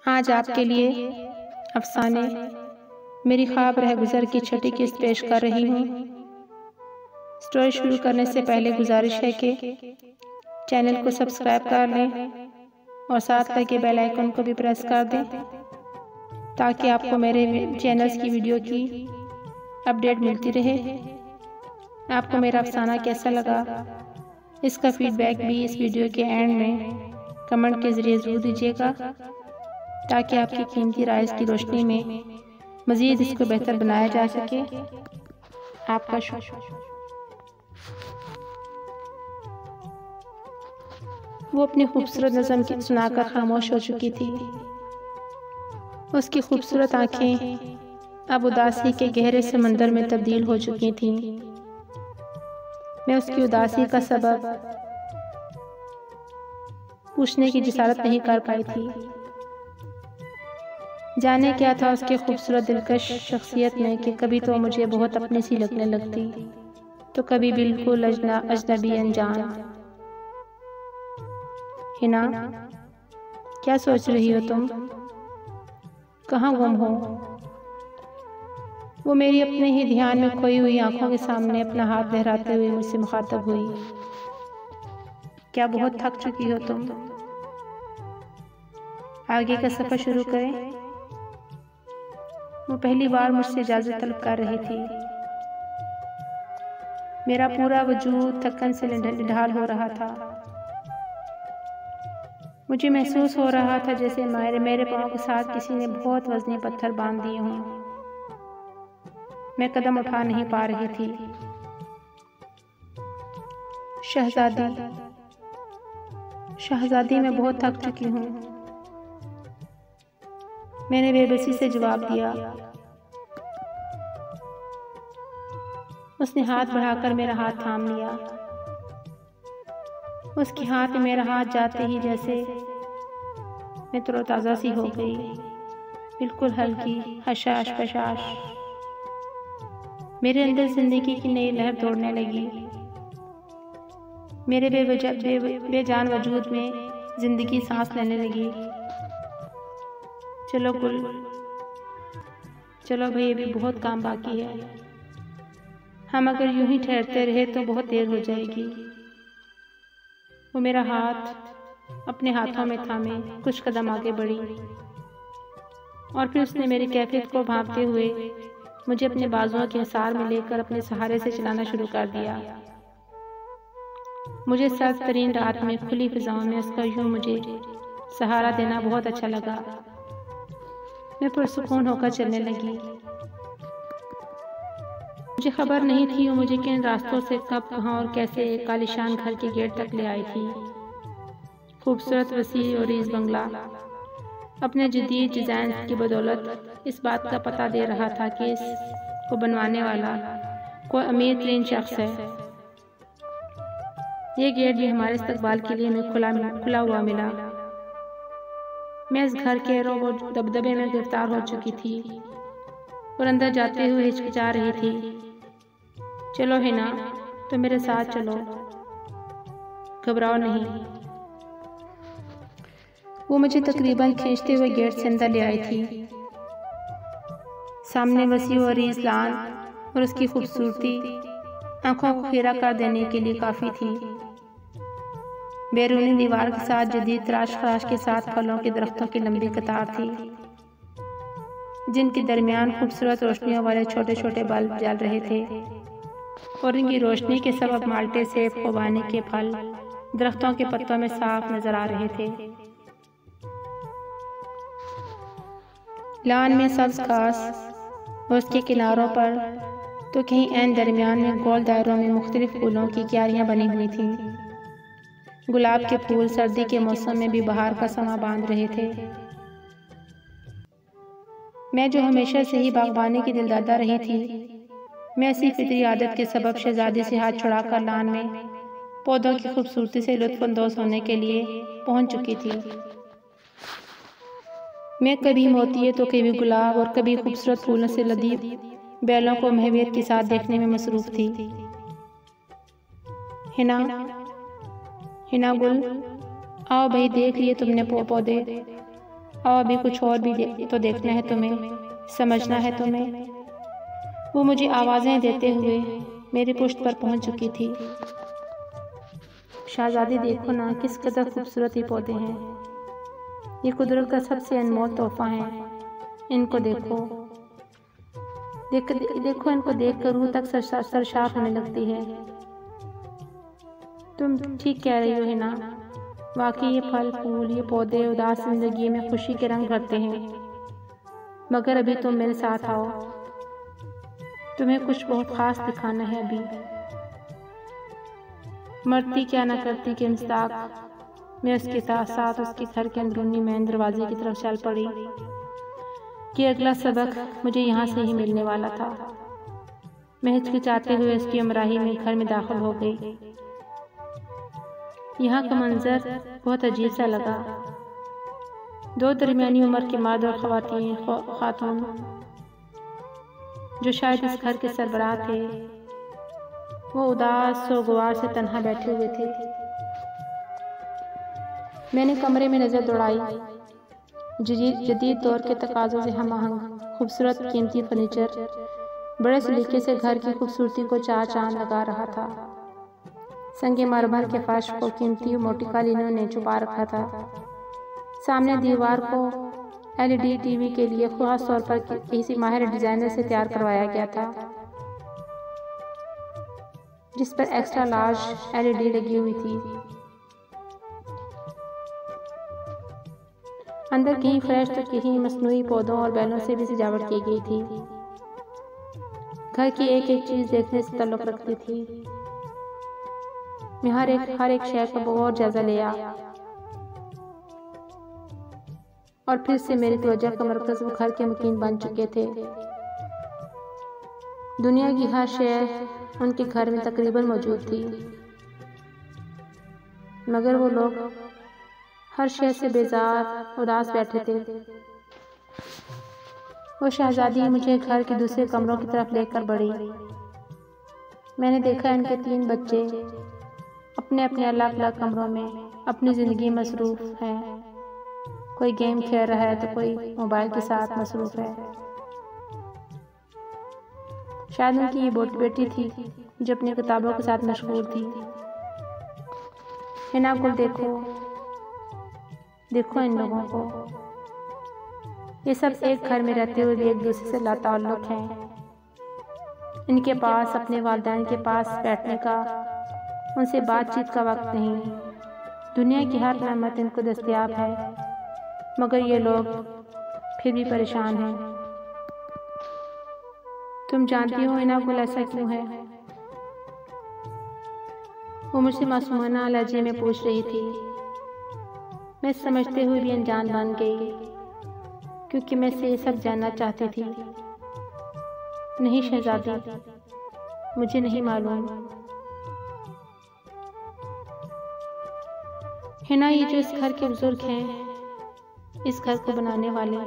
आज आपके लिए अफसाने मेरी ख्वाब रह गुज़र की छठी किस्त पेश कर रही हूँ। स्टोरी शुरू करने से पहले गुजारिश है कि चैनल को सब्सक्राइब कर लें और साथ लगे बेल आइकन को भी प्रेस कर दें ताकि आपको मेरे चैनल्स की वीडियो की अपडेट मिलती रहे। आपको मेरा अफसाना कैसा लगा, इसका फीडबैक भी इस वीडियो के एंड में कमेंट के ज़रिए ज़रूर दीजिएगा ताकि आपकी कीमती राय की रोशनी में मज़ीद इसको बेहतर बनाया जा सके। आपका शुक्रिया। वो अपनी खूबसूरत नज़म की सुनाकर खामोश हो चुकी थी। उसकी खूबसूरत आंखें अब उदासी के गहरे समंदर में तब्दील हो चुकी थीं। मैं उसकी उदासी का सबब पूछने की जिसारत नहीं कर पाई थी। जाने क्या था उसके खूबसूरत दिलकश शख्सियत में कि कभी तो मुझे बहुत अपनी सी लगने लगती तो कभी बिल्कुल अजनबी अनजान। हिना, क्या सोच रही हो तुम? कहाँ गुम हो? वो मेरी अपने ही ध्यान में खोई हुई आंखों के सामने अपना हाथ लहराते हुए मुझसे मुखातब हुई। क्या बहुत थक चुकी हो तुम? आगे का सफर शुरू करें? वो पहली बार मुझसे इजाज़त तलब कर रही थी। मेरा पूरा वजूद थकन से निढाल हो रहा था। मुझे महसूस हो रहा था जैसे मेरे पाँव के साथ किसी ने बहुत वज़नी पत्थर बांध दिए हों। मैं कदम उठा नहीं पा रही थी। शहज़ादी, मैं बहुत थक चुकी हूँ, मैंने बेबसी से जवाब दिया। उसने हाथ बढ़ाकर मेरा हाथ थाम लिया। उसके हाथ में मेरा हाथ जाते ही जैसे मैं तरोताज़ा सी हो गई, बिल्कुल हल्की, हशाश पशाश। मेरे अंदर जिंदगी की नई लहर दौड़ने लगी। मेरे बेजान वजूद में जिंदगी सांस लेने लगी। चलो गुल, चलो भाई, अभी बहुत काम बाकी है। हम अगर यूं ही ठहरते रहे तो बहुत देर हो जाएगी। वो मेरा हाथ अपने हाथों में थामे कुछ कदम आगे बढ़ी और फिर उसने मेरी कैफियत को भांपते हुए मुझे अपने बाजुओं के हिसार में लेकर अपने सहारे से चलाना शुरू कर दिया। मुझे सर्द तरीन रात में खुली फिजाओं में उसका यूं मुझे सहारा देना बहुत अच्छा लगा। मैं पुरसुकून होकर चलने लगी। मुझे खबर नहीं थी वो मुझे किन रास्तों से कब, कहाँ और कैसे एक आलीशान घर के गेट तक ले आई थी। खूबसूरत वसी और इस बंगला अपने जदीद डिज़ाइन की बदौलत इस बात का पता दे रहा था कि इसको बनवाने वाला कोई अमीर तरीन शख्स है। ये गेट भी हमारे इस्तकबाल के लिए हमें खुला हुआ मिला। मैं इस घर के रोब और दबदबे में गिरफ्तार हो चुकी थी और अंदर जाते हुए हिचकिचा रही थी। चलो हिना, तो मेरे साथ चलो, घबराओ नहीं। वो मुझे तकरीबन खींचते हुए गेट से अंदर ले आई थी। सामने वसी और इस्लान और उसकी खूबसूरती आंखों को खेरा कर देने के लिए काफ़ी थी। बैरूनी दीवार के साथ जदीद तराश खराश के साथ फलों के दरख्तों की लंबी कतार थी जिनके दरमियान खूबसूरत रोशनियों वाले छोटे छोटे बल्ब जल रहे थे और इनकी रोशनी के सबब माल्टे, सेब, खुबानी के फल दरख्तों के पत्तों में साफ नजर आ रहे थे। लान में सब्ज घास और उसके किनारों पर तो कहीं ऐन दरमियान में गोल दायरों में मुख्तलिफ फूलों की क्यारियां बनी हुई थीं। गुलाब के फूल सर्दी के मौसम में भी बाहर का समा बांध रहे थे। मैं जो हमेशा से ही बागबानी की दिलदादा रही थी, मैं ऐसी फितरी आदत के सबब शहजादी से हाथ छुड़ाकर लान में पौधों की खूबसूरती से लुत्फ़अंदोज़ होने के लिए पहुंच चुकी थी। मैं कभी मोतिये तो कभी गुलाब और कभी खूबसूरत फूलों से लदी बैलों को महवियत के साथ देखने में मसरूफ थी। हिना गुल, आओ भाई, देख लिए तुमने पौधे, और भी कुछ और भी तो देखना है तुम्हें, समझना है तुम्हें। वो मुझे आवाज़ें देते हुए मेरी पुश्त पर पहुंच चुकी थी। शहजादी देखो ना, किस कदर खूबसूरत ये पौधे हैं। ये कुदरत का सबसे अनमोल तोहफा है। इनको देखो, देखो इनको देखकर रूह तक सरशार होने लगती है। तुम ठीक कह रही हो है ना, वाकई ये फल फूल, ये पौधे उदास जिंदगी में खुशी के रंग भरते हैं। मगर अभी तुम मेरे साथ आओ, तुम्हें कुछ बहुत खास दिखाना है। अभी मरती क्या ना करती कि मुस्ताक मैं उसके साथ उसके घर के अंदरूनी मेन दरवाजे की तरफ चल पड़ी कि अगला सबक मुझे यहाँ से ही मिलने वाला था। मैं हिचकिचाते हुए उसकी हमराही में घर में दाखिल हो गई। यहाँ का मंजर बहुत अजीब सा लगा। दो दरमियानी उम्र के मर्द और खातून जो शायद इस घर के सरबराह थे, वो उदास सोगवार से तन्हा बैठे हुए थे। मैंने कमरे में नजर दौड़ाई। जदीद दौर के तकाज़ों से हमआहंग खूबसूरत कीमती फर्नीचर बड़े सलीके से घर की खूबसूरती को चार चांद लगा रहा था। संगे मरमर के फर्श को कीमती मोटी कालीनों ने छुपा रखा था। सामने दीवार को LED टीवी के लिए खास तौर पर किसी माहिर डिजाइनर से तैयार करवाया गया था, जिस पर एक्स्ट्रा लार्ज LED लगी हुई थी। अंदर कहीं फ्रेश तो कहीं मसनूई पौधों और बैलों से भी सजावट की गई थी। घर की एक एक चीज देखने से ताल्लुक रखती थी। मैं हर एक शय का बहुत जायजा लिया और फिर से मेरी तवज्जो का मरकज वो घर के मकीन बन चुके थे। दुनिया की हर शय उनके घर में तकरीबन मौजूद थी, मगर वो लोग हर शय से बेजार उदास बैठे थे। वो शहजादी मुझे घर के दूसरे कमरों की तरफ लेकर बढ़ी। मैंने देखा इनके 3 बच्चे अपने अपने अलग अलग कमरों में अपनी ज़िंदगी मसरूफ़ हैं। कोई गेम खेल रहा है तो कोई मोबाइल के साथ मसरूफ़ है। शायद उनकी ये बेटी थी जो अपनी किताबों के साथ मशगूल थी। हिना गुल, देखो इन लोगों को। ये सब एक घर में रहते हुए भी एक दूसरे से लाताल्लुक़ हैं। इनके पास अपने वालिदैन के पास बैठने का, उनसे बातचीत का वक्त नहीं। दुनिया की हर नेमत इनको दस्तयाब है, मगर ये लोग फिर भी परेशान हैं। तुम जानती हो हिना गुल ऐसा क्यों है? वो मुझसे मासूमाना लहजे में पूछ रही थी। मैं समझते हुए भी अनजान बन गई, क्योंकि मैं से ये सब जानना चाहती थी। नहीं शहजादी, मुझे नहीं मालूम। हिना, ये जो इस घर के बुजुर्ग हैं, इस घर को बनाने वाले,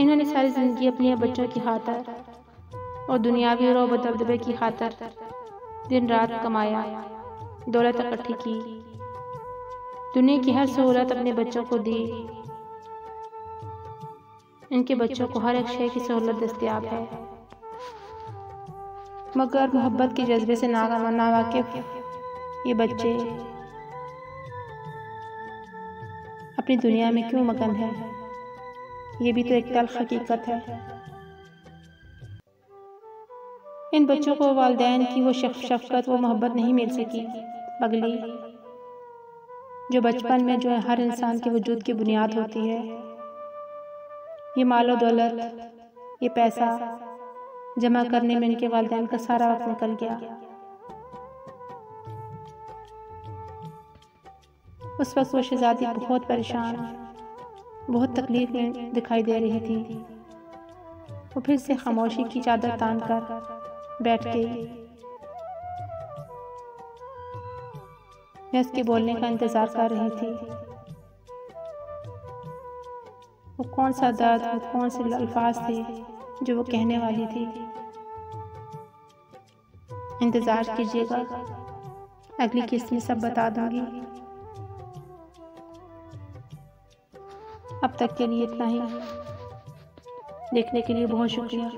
इन्होंने सारी जिंदगी अपने बच्चों की खातर और दुनियावी रोब दबदबे की खातर दिन रात कमाया, दौलत इकट्ठी की, दुनिया की हर सहूलत अपने बच्चों को दी। इनके बच्चों को हर एक शय की सहूलत दस्तयाब है, मगर मोहब्बत के जज्बे से नावाकिफ ये बच्चे अपनी दुनिया में क्यों मगन है? ये भी तो एक तल्ख हकीकत है। इन बच्चों को वालिदैन की वो शफकत, वो मोहब्बत नहीं मिल सकी। पगली, जो बचपन में जो हर इंसान के वजूद की बुनियाद होती है। ये मालो दौलत, ये पैसा जमा करने में इनके वालिदैन का सारा वक्त निकल गया। उस वक्त वो शहजादी बहुत परेशान, बहुत तकलीफ में दिखाई दे रही थी। वो फिर से खामोशी की चादर तान कर बैठ गई। मैं उसके बोलने का इंतजार कर रही थी। वो कौन सा दर्द, वो कौन से अल्फाज थे जो वो कहने वाली थी। इंतजार कीजिएगा, अगली किस्त में सब बता दूंगी। अब तक के लिए इतना ही। देखने के लिए बहुत शुक्रिया।